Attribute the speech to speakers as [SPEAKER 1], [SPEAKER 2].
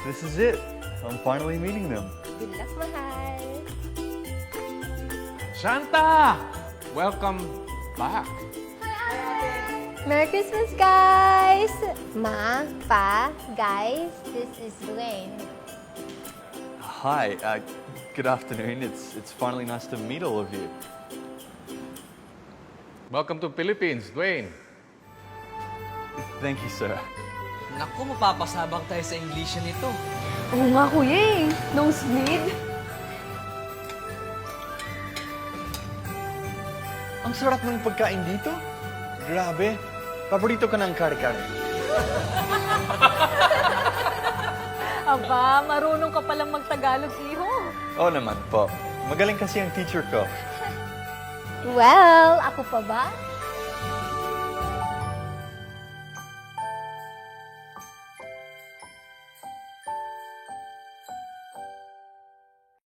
[SPEAKER 1] This is it. I'm finally meeting them.
[SPEAKER 2] Good luck, mahal.
[SPEAKER 3] Shanta! Welcome back.
[SPEAKER 2] Merry Christmas, guys! Ma, Pa, guys, this is Dwayne.
[SPEAKER 1] Hi. Good afternoon. It's finally nice to meet all of you.
[SPEAKER 3] Welcome to Philippines, Dwayne.
[SPEAKER 1] Thank you, sir.
[SPEAKER 4] Naku, mapapasabak tayo sa English nito.
[SPEAKER 5] Oo nga, kuya eh. Nosebleed.
[SPEAKER 1] Ang sarap ng pagkain dito. Grabe. Paborito ko ng kare-kare.
[SPEAKER 5] Aba, marunong ka palang magtagalog, iho.
[SPEAKER 1] Oo naman po. Magaling kasi ang teacher ko.
[SPEAKER 2] Well, ako pa ba?